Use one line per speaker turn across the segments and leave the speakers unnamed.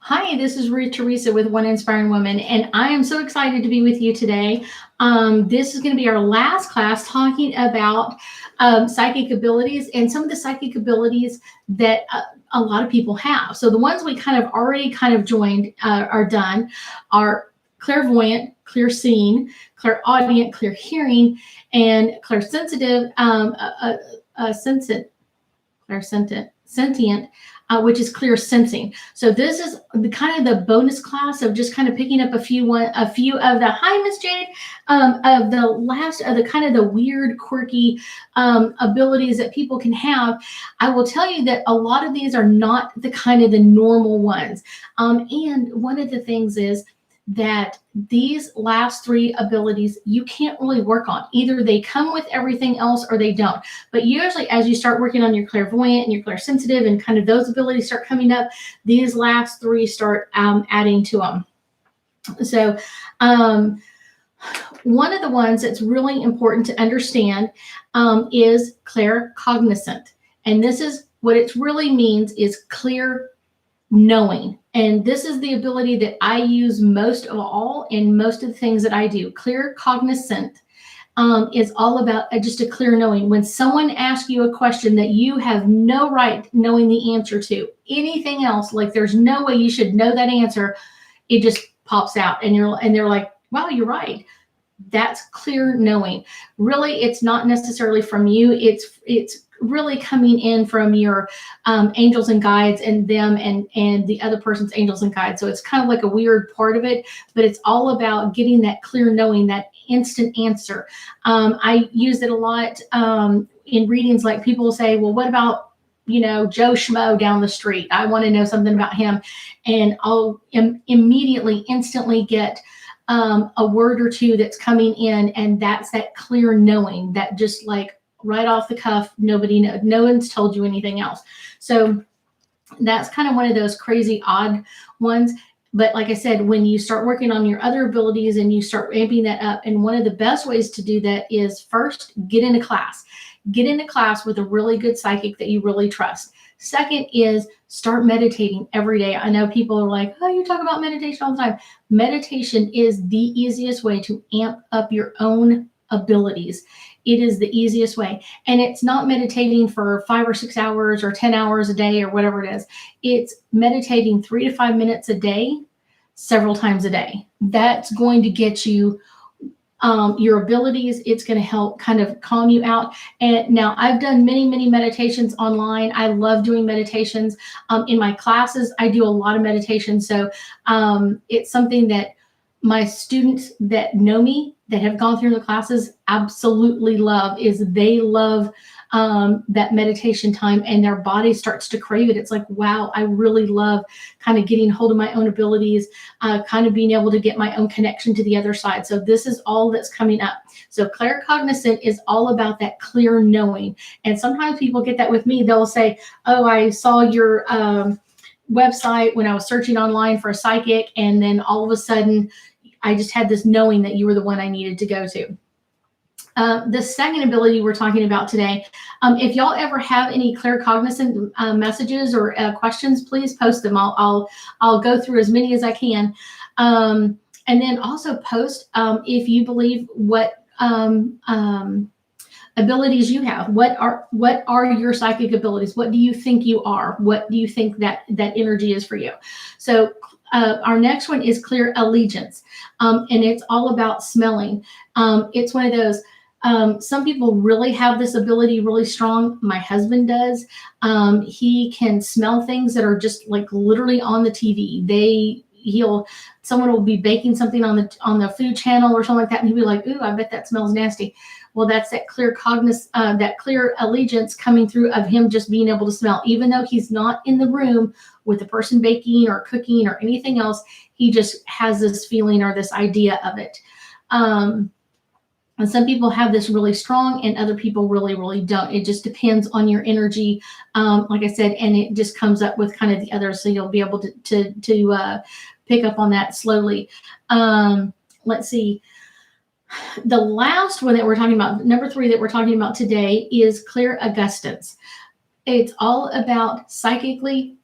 Hi, this is Ruth Theresa with One Inspiring Woman, and I am so excited to be with you today. This is going to be our last class talking about psychic abilities and some of the psychic abilities that a lot of people have. So the ones we kind of already joined are done are clairvoyant, clear seeing, clairaudient, clear hearing, and clairsensitive, sentient, which is clear sensing. So this is the kind of the bonus class of just kind of picking up a few of the hi Miss Jade, of the last of the kind of the weird, quirky abilities that people can have. I will tell you that a lot of these are not the kind of the normal ones. And one of the things is that these last three abilities you can't really work on. Either they come with everything else or they don't. But usually as you start working on your clairvoyant and your clairsensitive and kind of those abilities start coming up, these last three start adding to them. So one of the ones that's really important to understand is claircognizant. And this is what it really means is clear knowing. And this is the ability that I use most of all in most of the things that I do. Claircognizant is all about just a clear knowing. When someone asks you a question that you have no right knowing the answer to, anything else, like there's no way you should know that answer, it just pops out and they're like, wow, you're right. That's clear knowing. Really, it's not necessarily from you. It's really coming in from your angels and guides and them and the other person's angels and guides. So it's kind of like a weird part of it, but it's all about getting that clear knowing, that instant answer. I use it a lot in readings. Like people will say, well, what about Joe Schmo down the street? I want to know something about him. And I'll immediately, instantly get a word or two that's coming in, and that's that clear knowing that just like right off the cuff, nobody knows, no one's told you anything else. So that's kind of one of those crazy odd ones. But like I said, when you start working on your other abilities and you start amping that up, and one of the best ways to do that is first get into class. Get into class with a really good psychic that you really trust. Second is start meditating every day. I know people are like, oh, you talk about meditation all the time. Meditation is the easiest way to amp up your own abilities. It is the easiest way. And it's not meditating for 5 or 6 hours or 10 hours a day or whatever it is. It's meditating 3 to 5 minutes a day, several times a day. That's going to get you your abilities. It's going to help kind of calm you out. And now I've done many meditations online. I love doing meditations. In my classes, I do a lot of meditation. So it's something that my students that know me, that have gone through the classes, absolutely love. They love that meditation time, and their body starts to crave it. It's like, wow, I really love kind of getting hold of my own abilities, kind of being able to get my own connection to the other side. So this is all that's coming up. So claircognizant is all about that clear knowing. And sometimes people get that with me. They'll say, oh, I saw your website when I was searching online for a psychic, and then all of a sudden I just had this knowing that you were the one I needed to go to. The second ability we're talking about today, if y'all ever have any claircognizant messages or questions, please post them. I'll go through as many as I can. And then also post if you believe what abilities you have. What are your psychic abilities? What do you think you are? What do you think that energy is for you? So our next one is Clairalience, and it's all about smelling. It's one of those, some people really have this ability really strong. My husband does. He can smell things that are just like literally on the TV. Someone will be baking something on the food channel or something like that, and he'll be like, ooh, I bet that smells nasty. Well, that's that Clairalience coming through of him just being able to smell, even though he's not in the room with the person baking or cooking or anything else. He just has this feeling or this idea of it. And some people have this really strong, and other people really don't. It just depends on your energy, like I said, and it just comes up with kind of the others, so you'll be able to pick up on that slowly. Let's see. The last one that we're talking about, number 3 that we're talking about today, is Clairgustance. It's all about psychically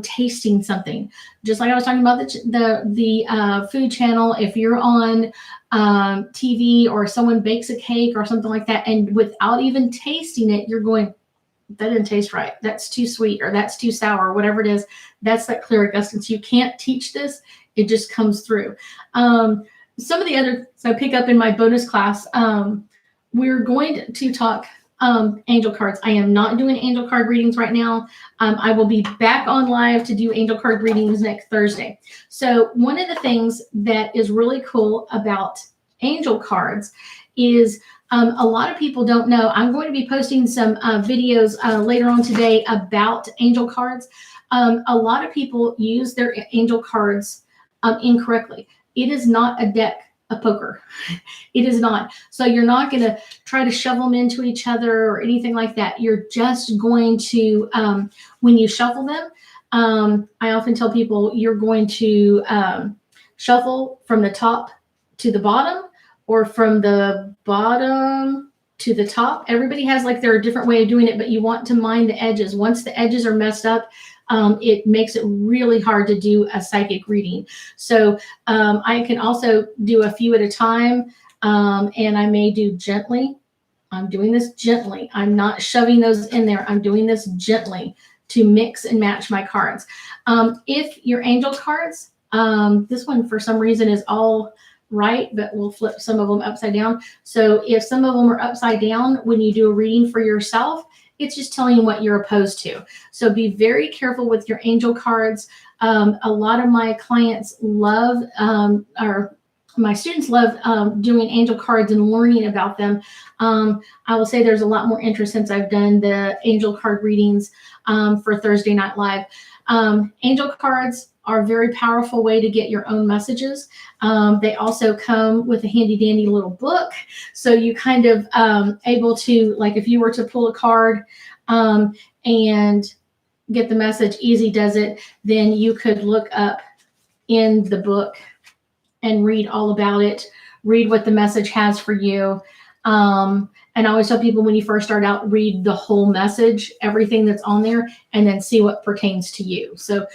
tasting something, just like I was talking about the food channel. If you're on TV or someone bakes a cake or something like that, and without even tasting it, you're going, that didn't taste right. That's too sweet, or that's too sour, or whatever it is. That's that Clairgustance. You can't teach this. It just comes through. Some of the other, so I pick up in my bonus class, we're going to talk angel cards. I am not doing angel card readings right now. I will be back on live to do angel card readings next Thursday. So one of the things that is really cool about angel cards is a lot of people don't know. I'm going to be posting some videos later on today about angel cards. A lot of people use their angel cards incorrectly. It is not a deck of poker. It is not. So you're not going to try to shove them into each other or anything like that. You're just going to, when you shuffle them, I often tell people you're going to shuffle from the top to the bottom, or from the bottom to the top. Everybody has like their different way of doing it, but you want to mind the edges. Once the edges are messed up, it makes it really hard to do a psychic reading. So I can also do a few at a time, and I may do gently. I'm doing this gently. I'm not shoving those in there. I'm doing this gently to mix and match my cards. If your angel cards, this one for some reason is all right, but we'll flip some of them upside down. So if some of them are upside down when you do a reading for yourself, it's just telling you what you're opposed to. So be very careful with your angel cards. A lot of my clients love, or my students love doing angel cards and learning about them. I will say there's a lot more interest since I've done the angel card readings for Thursday Night Live. Angel cards are a very powerful way to get your own messages. They also come with a handy dandy little book. So you kind of able to, like if you were to pull a card and get the message, easy does it, then you could look up in the book and read all about it, read what the message has for you. And I always tell people when you first start out, read the whole message, everything that's on there, and then see what pertains to you. So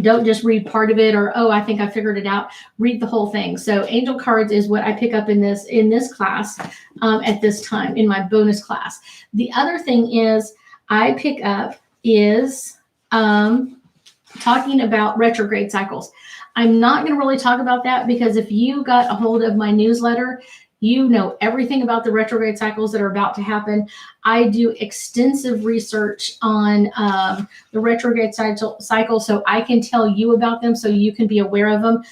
don't just read part of it, or, oh, I think I figured it out. Read the whole thing. So angel cards is what I pick up in this class at this time in my bonus class. The other thing is I pick up is talking about retrograde cycles. I'm not going to really talk about that because if you got a hold of my newsletter, you know everything about the retrograde cycles that are about to happen. I do extensive research on the retrograde cycle, so I can tell you about them so you can be aware of them.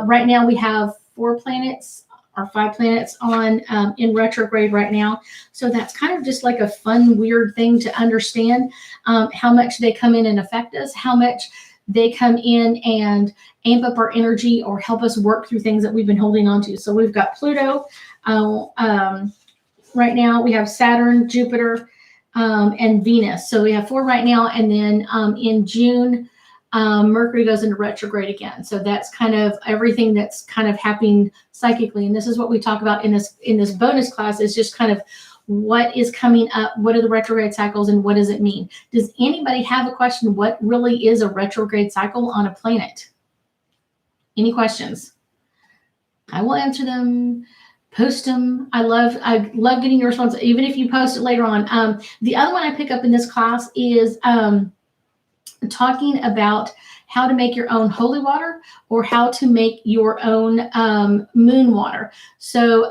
Right now we have 4 planets or 5 planets on in retrograde right now. So that's kind of just like a fun, weird thing to understand how much they come in and affect us, how much they come in and amp up our energy or help us work through things that we've been holding on to. So we've got Pluto. Right now we have Saturn, Jupiter, and Venus. So we have 4 right now. And then in June, Mercury goes into retrograde again. So that's kind of everything that's kind of happening psychically. And this is what we talk about in this bonus class, is just kind of what is coming up, what are the retrograde cycles, and what does it mean? Does anybody have a question? What really is a retrograde cycle on a planet? Any questions? I will answer them, post them. I love getting your response, even if you post it later on. The other one I pick up in this class is talking about how to make your own holy water or how to make your own moon water. So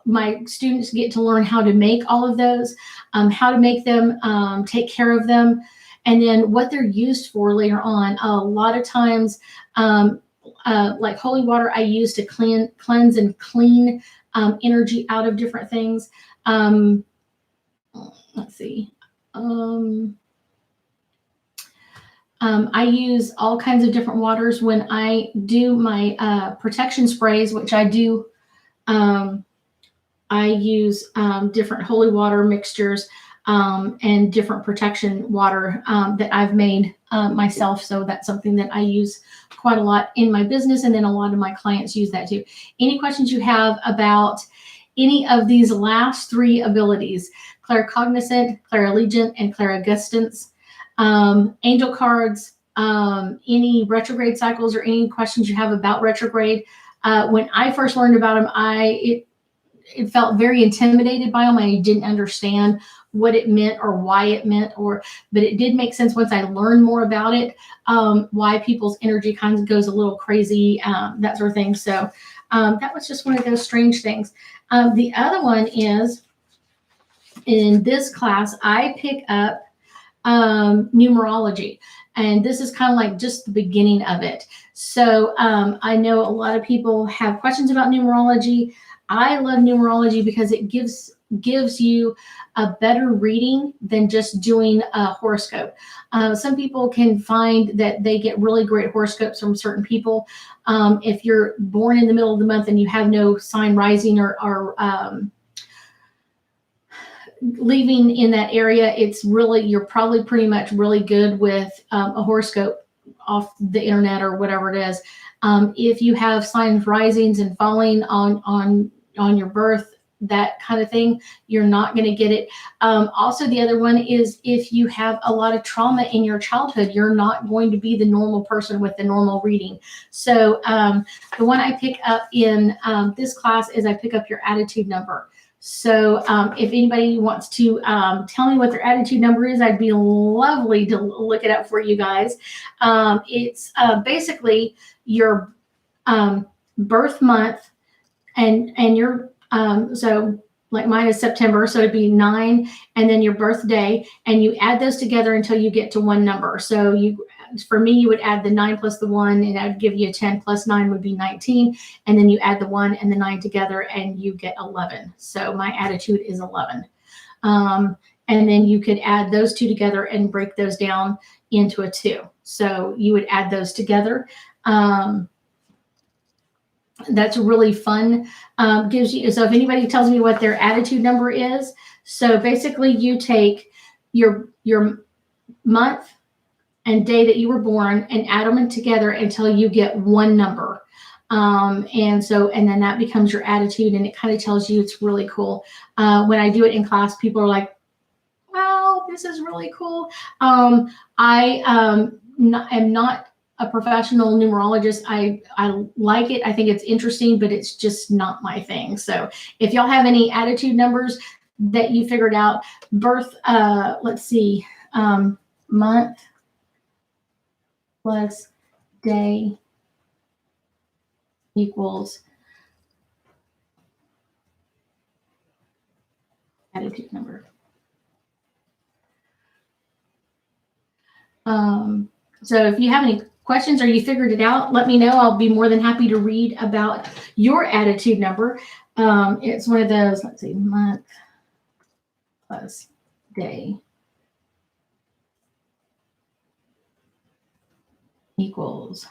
my students get to learn how to make all of those, how to make them, take care of them, and then what they're used for later on. A lot of times, like holy water, I use to cleanse and clean energy out of different things. Let's see. I use all kinds of different waters when I do my protection sprays, which I do. I use different holy water mixtures and different protection water that I've made myself. So that's something that I use quite a lot in my business, and then a lot of my clients use that too. Any questions you have about any of these last 3 abilities, Claircognizant, Clairalience, and Clairgustance? Angel cards, any retrograde cycles or any questions you have about retrograde. When I first learned about them, it felt very intimidated by them. I didn't understand what it meant or why it meant, but it did make sense once I learned more about it, why people's energy kind of goes a little crazy, that sort of thing. So that was just one of those strange things. The other one is, in this class, I pick up numerology. And this is kind of like just the beginning of it. So I know a lot of people have questions about numerology. I love numerology because it gives you a better reading than just doing a horoscope. Some people can find that they get really great horoscopes from certain people. If you're born in the middle of the month and you have no sign rising or leaving in that area, you're probably pretty much really good with a horoscope off the internet or whatever it is. If you have signs risings and falling on your birth, that kind of thing, you're not going to get it. Also, the other one is if you have a lot of trauma in your childhood, you're not going to be the normal person with the normal reading. So the one I pick up in this class is I pick up your attitude number. So if anybody wants to tell me what their attitude number is, I'd be lovely to look it up for you guys. It's basically your birth month and your so like mine is September, so it'd be 9, and then your birthday, and you add those together until you get to one number. So for me, you would add the 9 plus the 1, and that would give you 10 plus 9 would be 19. And then you add the 1 and the 9 together, and you get 11. So my attitude is 11. And then you could add those two together and break those down into a 2. So you would add those together. That's really fun. So if anybody tells me what their attitude number is, so basically you take your month and day that you were born and add them together until you get one number. And then that becomes your attitude, and it kind of tells you. It's really cool. When I do it in class, people are like, wow, this is really cool. I am not a professional numerologist. I like it. I think it's interesting, but it's just not my thing. So if y'all have any attitude numbers that you figured out, birth, let's see, month plus day equals attitude number. So if you have any questions or you figured it out, let me know. I'll be more than happy to read about your attitude number. It's one of those, let's see, month plus day equals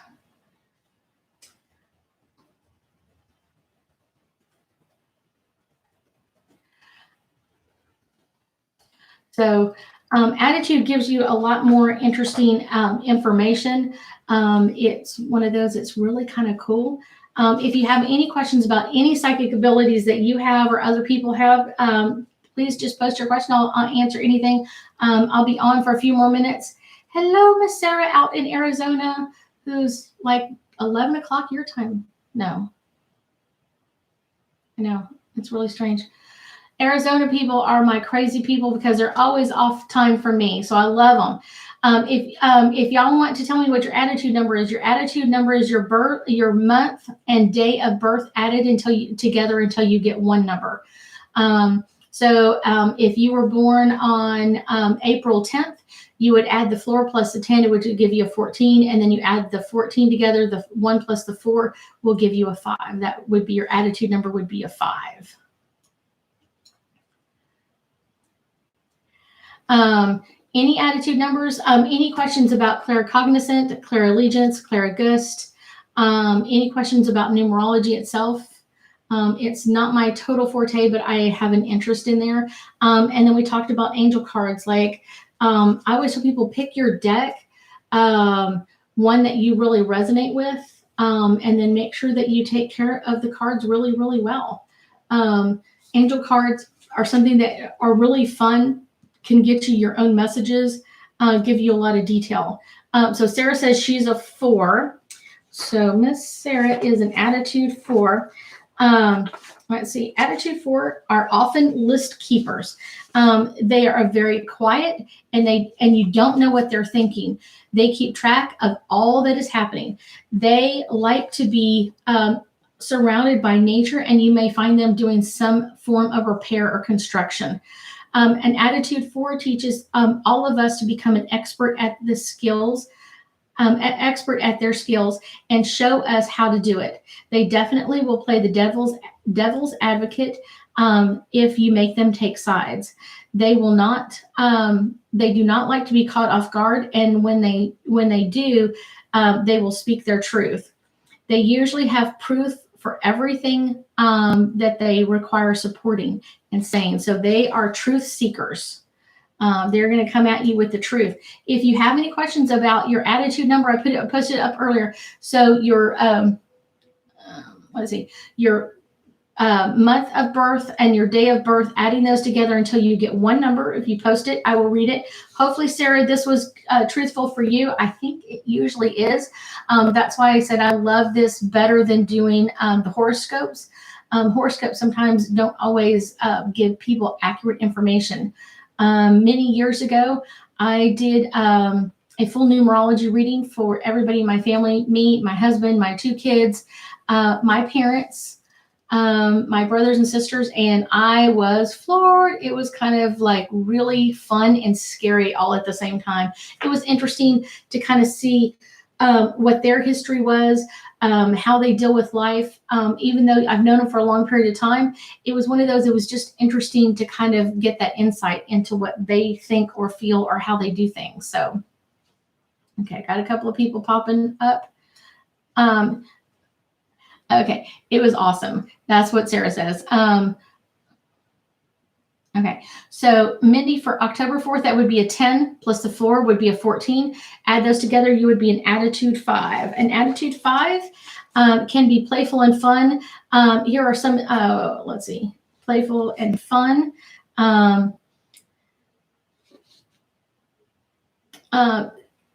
so attitude gives you a lot more interesting information. It's one of those, it's really kind of cool. If you have any questions about any psychic abilities that you have or other people have, please just post your question. I'll answer anything. I'll be on for a few more minutes. Hello, Miss Sarah out in Arizona, who's like 11 o'clock your time. No. I know, it's really strange. Arizona people are my crazy people because they're always off time for me. So I love them. If y'all want to tell me what your attitude number is your month and day of birth added together until you get one number. So if you were born on April 10th, you would add the 4 plus the 10, it would give you a 14. And then you add the 14 together, the 1 plus the 4 will give you a 5. That would be your attitude number would be a 5. Any attitude numbers, any questions about Claircognizance, Clairalience, Clairgustance, any questions about numerology itself? It's not my total forte, but I have an interest in there. And then we talked about angel cards. Like, I always tell people, pick your deck, one that you really resonate with, and then make sure that you take care of the cards really, really well. Angel cards are something that are really fun, can get you your own messages. give you a lot of detail. So Sarah says she's a 4. So Miss Sarah is an attitude 4. Let's see. Attitude 4 are often list keepers. They are very quiet, and you don't know what they're thinking. They keep track of all that is happening. They like to be surrounded by nature, and you may find them doing some form of repair or construction. An attitude 4 teaches all of us to become an expert at the skills, expert at their skills, and show us how to do it. They definitely will play the devil's advocate if you make them take sides. They will not. They do not like to be caught off guard, and when they do, they will speak their truth. They usually have proof for everything that they require supporting and saying. So they are truth seekers. They're going to come at you with the truth. If you have any questions about your attitude number, I posted it up earlier. So your your month of birth and your day of birth, adding those together until you get one number. If you post it, I will read it. Hopefully, Sarah, this was truthful for you. I think it usually is. That's why I said I love this better than doing the horoscopes. Horoscopes sometimes don't always give people accurate information. Many years ago, I did a full numerology reading for everybody in my family, me, my husband, my 2 kids, my parents, my brothers and sisters, and I was floored. It was kind of like really fun and scary all at the same time. It was interesting to kind of see what their history was, how they deal with life. Even though I've known them for a long period of time, it was one of those, it was just interesting to kind of get that insight into what they think or feel or how they do things. So, okay, got a couple of people popping up. Okay, it was awesome. That's what Sarah says. Okay, so Mindy, for October 4th, that would be a 10 plus the 4 would be a 14. Add those together, you would be an attitude 5. An attitude 5 can be playful and fun. Here are some, let's see, playful and fun.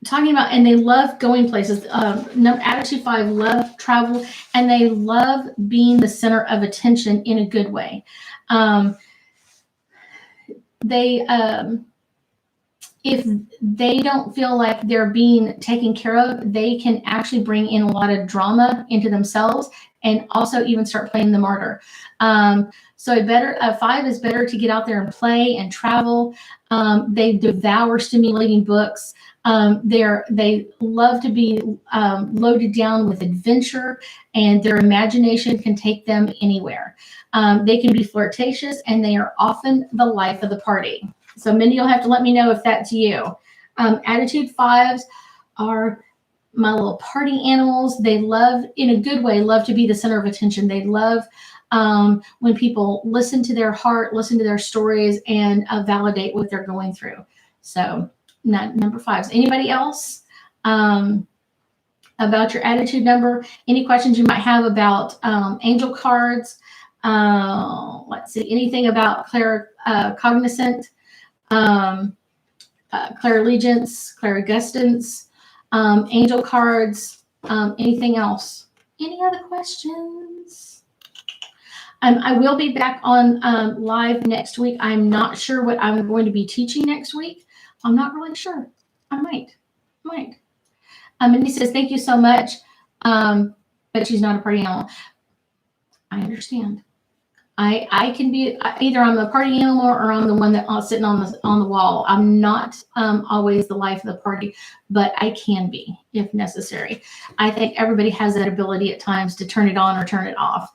Talking about, and they love going places. Attitude 5 love travel, and they love being the center of attention in a good way. If they don't feel like they're being taken care of, they can actually bring in a lot of drama into themselves and also even start playing the martyr. So a 5 is better to get out there and play and travel. They devour stimulating books. They love to be loaded down with adventure, and their imagination can take them anywhere. They can be flirtatious, and they are often the life of the party. So Mindy, you'll have to let me know if that's you. Attitude 5s are my little party animals. They love, in a good way, love to be the center of attention. They love when people listen to their heart, listen to their stories, and validate what they're going through. So number 5s. Anybody else about your attitude number? Any questions you might have about angel cards? Let's see, anything about Claircognizance, Clairalience, Clairgustance, angel cards, anything else? Any other questions? I will be back on live next week. I'm not sure what I'm going to be teaching next week. I'm not really sure. I might. Mindy says, thank you so much. But she's not a party animal. I understand. I can be either I'm a party animal or I'm the one that's sitting on the wall. I'm not always the life of the party, but I can be if necessary. I think everybody has that ability at times to turn it on or turn it off.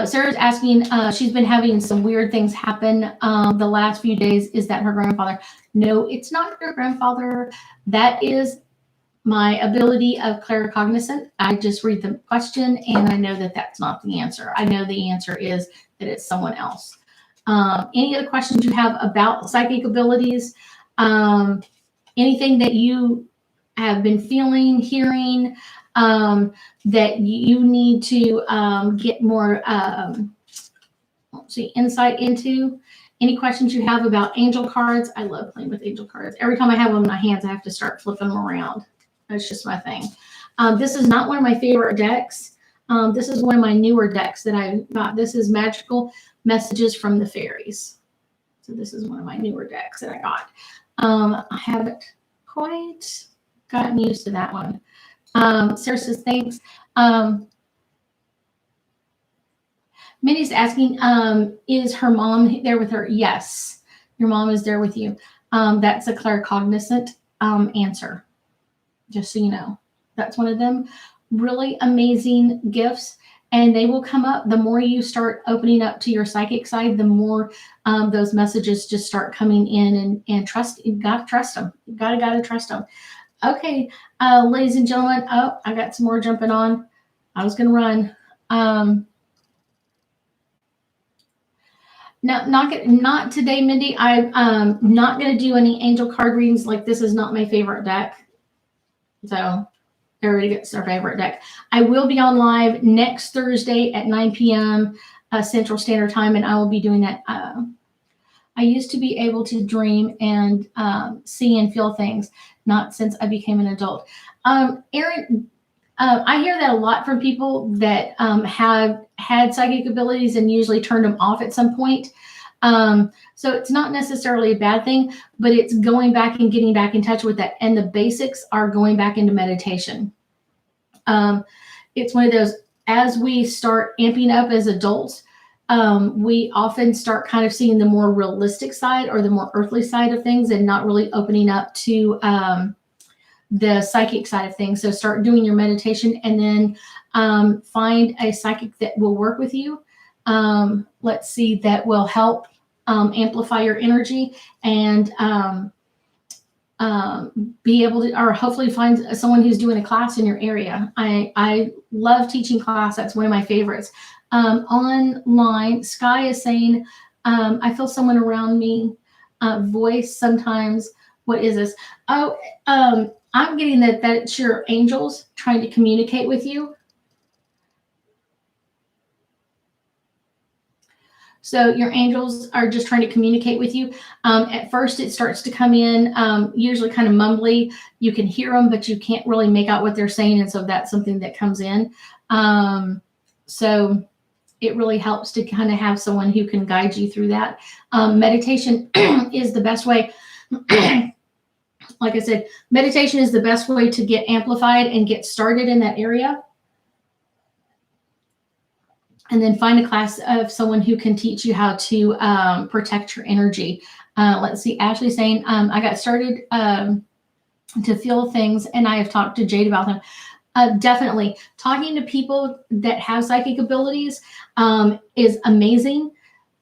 Sarah's asking, she's been having some weird things happen the last few days. Is that her grandfather? No, it's not her grandfather. That is my ability of claircognizance. I just read the question and I know that that's not the answer. I know the answer is that it's someone else. Any other questions you have about psychic abilities? Anything that you have been feeling, hearing, that you need to get more, see insight into any questions you have about angel cards. I love playing with angel cards. Every time I have them in my hands, I have to start flipping them around. That's just my thing. This is not one of my favorite decks. This is one of my newer decks that I got. This is Magical Messages from the Fairies. So this is one of my newer decks that I got. I haven't quite gotten used to that one. Sarah says, thanks. Minnie's asking, is her mom there with her? Yes, your mom is there with you. That's a claircognizant answer, just so you know. That's one of them really amazing gifts, and they will come up. The more you start opening up to your psychic side, the more those messages just start coming in, and trust. You got to trust them. You gotta trust them. Okay, ladies and gentlemen. Oh, I got some more jumping on. I was gonna run. No, not today, Mindy. I'm not going to do any angel card readings. Like, this is not my favorite deck. So everybody gets their favorite deck. I will be on live next Thursday at 9 p.m. Central Standard Time, and I will be doing that. I used to be able to dream and see and feel things, not since I became an adult. Erin, I hear that a lot from people that have had psychic abilities and usually turned them off at some point. So it's not necessarily a bad thing, but it's going back and getting back in touch with that. And the basics are going back into meditation. It's one of those, as we start amping up as adults, we often start kind of seeing the more realistic side or the more earthly side of things and not really opening up to the psychic side of things. So start doing your meditation, and then find a psychic that will work with you. Let's see, that will help amplify your energy and be able to, or hopefully find someone who's doing a class in your area. I love teaching class. That's one of my favorites. Online, Sky is saying, I feel someone around me, voice sometimes. What is this? Oh, I'm getting that it's your angels trying to communicate with you. So your angels are just trying to communicate with you. At first, it starts to come in, usually kind of mumbly. You can hear them, but you can't really make out what they're saying. And so that's something that comes in. So it really helps to kind of have someone who can guide you through that. Meditation is the best way. Like I said, meditation is the best way to get amplified and get started in that area. And then find a class of someone who can teach you how to protect your energy. Let's see, Ashley saying, I got started to feel things, and I have talked to Jade about them. Definitely. Talking to people that have psychic abilities is amazing.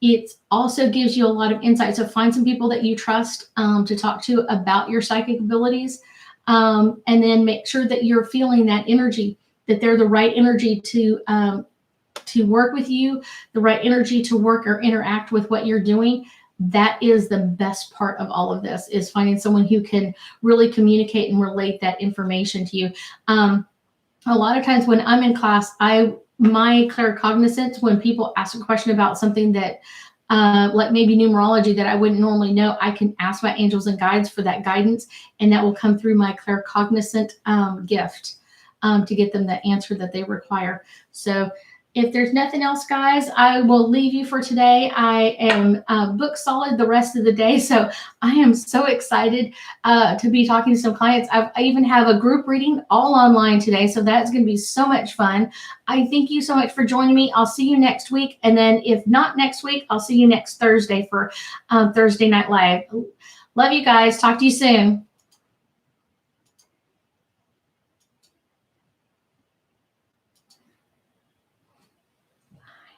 It also gives you a lot of insight. So find some people that you trust to talk to about your psychic abilities, and then make sure that you're feeling that energy, that they're the right energy to work with you, the right energy to work or interact with what you're doing. That is the best part of all of this, is finding someone who can really communicate and relate that information to you. A lot of times when I'm in class, my claircognizance, when people ask a question about something that, like maybe numerology that I wouldn't normally know, I can ask my angels and guides for that guidance, and that will come through my claircognizant gift to get them the answer that they require. So if there's nothing else, guys, I will leave you for today. I am booked solid the rest of the day, so I am so excited to be talking to some clients. I even have a group reading all online today, so that's going to be so much fun. I thank you so much for joining me. I'll see you next week, and then if not next week, I'll see you next Thursday for Thursday Night Live. Love you guys. Talk to you soon.